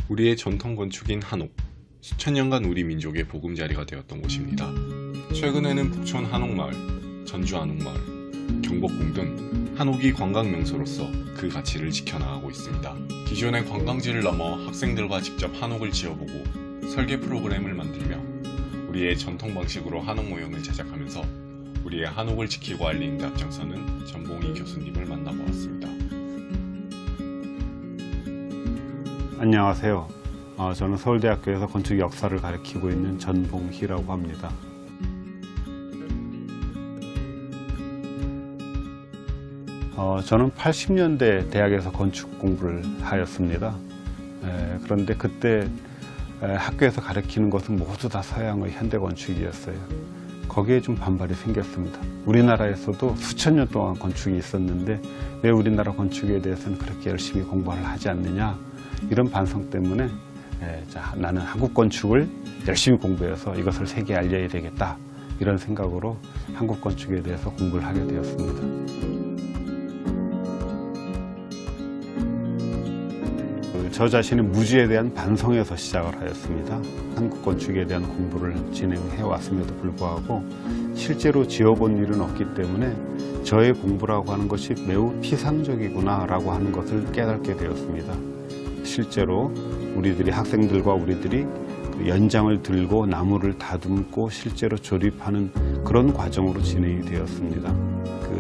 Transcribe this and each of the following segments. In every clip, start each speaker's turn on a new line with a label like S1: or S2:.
S1: 우리의 전통 건축인 한옥, 수천 년간 우리 민족의 보금자리가 되었던 곳입니다. 최근에는 북촌 한옥마을, 전주 한옥마을, 경복궁 등 한옥이 관광명소로서 그 가치를 지켜나가고 있습니다. 기존의 관광지를 넘어 학생들과 직접 한옥을 지어보고 설계 프로그램을 만들며 우리의 전통 방식으로 한옥 모형을 제작하면서 우리의 한옥을 지키고 알리는 데 앞장서는 전봉희 교수님을 만나보았습니다.
S2: 안녕하세요. 저는 서울대학교에서 건축 역사를 가르치고 있는 전봉희라고 합니다. 저는 80년대 대학에서 건축 공부를 하였습니다. 그런데 그때 학교에서 가르치는 것은 모두 다 서양의 현대 건축이었어요. 거기에 좀 반발이 생겼습니다. 우리나라에서도 수천 년 동안 건축이 있었는데 왜 우리나라 건축에 대해서는 그렇게 열심히 공부를 하지 않느냐, 이런 반성 때문에 나는 한국 건축을 열심히 공부해서 이것을 세계에 알려야 되겠다, 이런 생각으로 한국 건축에 대해서 공부를 하게 되었습니다. 저 자신의 무지에 대한 반성에서 시작을 하였습니다. 한국 건축에 대한 공부를 진행해 왔음에도 불구하고 실제로 지어본 일은 없기 때문에 저의 공부라고 하는 것이 매우 피상적이구나 라고 하는 것을 깨닫게 되었습니다. 실제로 우리들이, 학생들과 우리들이 연장을 들고 나무를 다듬고 실제로 조립하는 그런 과정으로 진행이 되었습니다.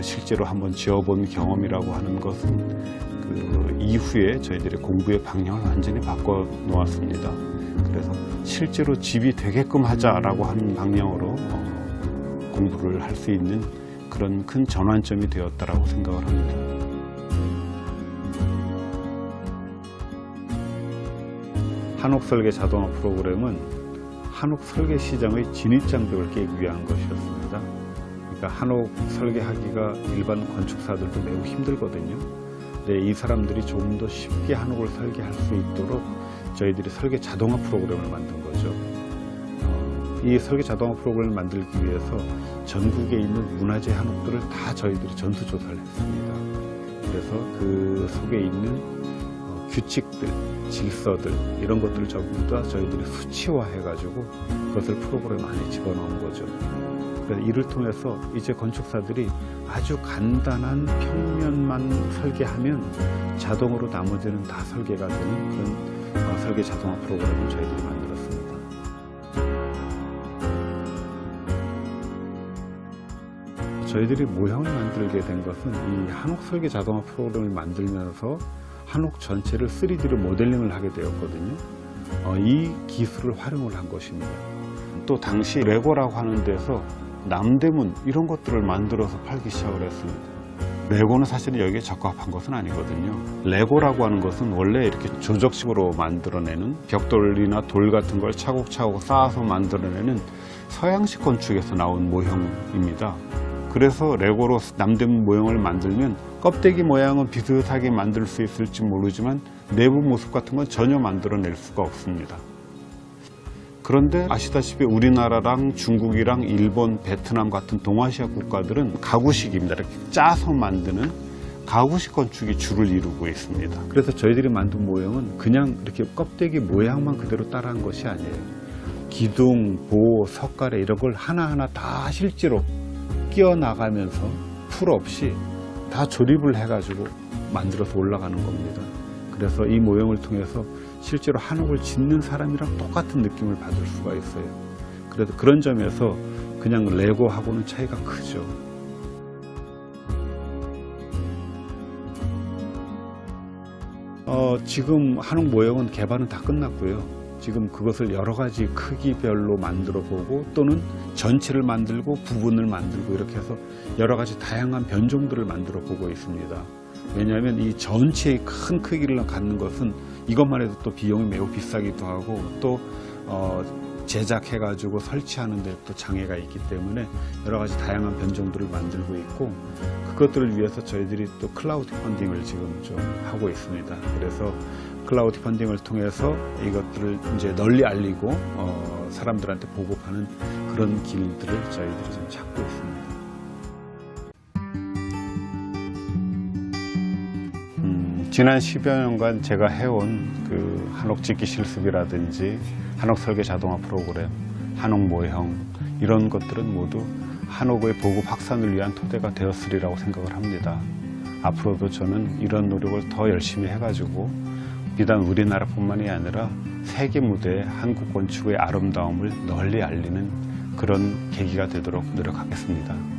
S2: 실제로 한번 지어본 경험이라고 하는 것은 이후에 저희들의 공부의 방향을 완전히 바꿔 놓았습니다. 그래서 실제로 집이 되게끔 하자라고 하는 방향으로 공부를 할 수 있는 그런 큰 전환점이 되었다라고 생각을 합니다. 한옥 설계 자동화 프로그램은 한옥 설계 시장의 진입장벽을 깨기 위한 것이었습니다. 그러니까 한옥 설계하기가 일반 건축사들도 매우 힘들거든요. 이 사람들이 조금 더 쉽게 한옥을 설계할 수 있도록 저희들이 설계 자동화 프로그램을 만든 거죠. 이 설계 자동화 프로그램을 만들기 위해서 전국에 있는 문화재 한옥들을 다 저희들이 전수조사를 했습니다. 그래서 그 속에 있는 규칙들, 질서들, 이런 것들을 전부 다 저희들이 수치화해가지고 그것을 프로그램 안에 집어넣은 거죠. 이를 통해서 이제 건축사들이 아주 간단한 평면만 설계하면 자동으로 나머지는 다 설계가 되는 그런 설계 자동화 프로그램을 저희들이 만들었습니다. 저희들이 모형을 만들게 된 것은 이 한옥 설계 자동화 프로그램을 만들면서 한옥 전체를 3D로 모델링을 하게 되었거든요. 이 기술을 활용을 한 것입니다. 또 당시 레고라고 하는 데서 남대문 이런 것들을 만들어서 팔기 시작을 했습니다. 레고는 사실은 여기에 적합한 것은 아니거든요. 레고라고 하는 것은 원래 이렇게 조적식으로 만들어내는 벽돌이나 돌 같은 걸 차곡차곡 쌓아서 만들어내는 서양식 건축에서 나온 모형입니다. 그래서 레고로 남대문 모형을 만들면 껍데기 모양은 비슷하게 만들 수 있을지 모르지만 내부 모습 같은 건 전혀 만들어낼 수가 없습니다. 그런데 아시다시피 우리나라랑 중국이랑 일본, 베트남 같은 동아시아 국가들은 가구식입니다. 이렇게 짜서 만드는 가구식 건축이 주를 이루고 있습니다. 그래서 저희들이 만든 모형은 그냥 이렇게 껍데기 모양만 그대로 따라한 것이 아니에요. 기둥, 보, 석가래 이런 걸 하나하나 다 실제로 끼워 나가면서 풀 없이 다 조립을 해가지고 만들어서 올라가는 겁니다. 그래서 이 모형을 통해서 실제로 한옥을 짓는 사람이랑 똑같은 느낌을 받을 수가 있어요. 그래도 그런 점에서 그냥 레고하고는 차이가 크죠. 지금 한옥 모형은 개발은 다 끝났고요. 지금 그것을 여러 가지 크기별로 만들어 보고 또는 전체를 만들고 부분을 만들고 이렇게 해서 여러 가지 다양한 변종들을 만들어 보고 있습니다. 왜냐하면 이 전체의 큰 크기를 갖는 것은 이것만 해도 또 비용이 매우 비싸기도 하고 또 제작해가지고 설치하는 데 또 장애가 있기 때문에 여러 가지 다양한 변종들을 만들고 있고, 그것들을 위해서 저희들이 또 클라우드 펀딩을 지금 좀 하고 있습니다. 그래서 클라우드 펀딩을 통해서 이것들을 이제 널리 알리고 사람들한테 보급하는 그런 길들을 저희들이 좀 찾고 있습니다. 지난 10여 년간 제가 해온 그 한옥 짓기 실습이라든지 한옥 설계 자동화 프로그램, 한옥 모형 이런 것들은 모두 한옥의 보급 확산을 위한 토대가 되었으리라고 생각을 합니다. 앞으로도 저는 이런 노력을 더 열심히 해가지고 비단 우리나라뿐만이 아니라 세계 무대에 한국 건축의 아름다움을 널리 알리는 그런 계기가 되도록 노력하겠습니다.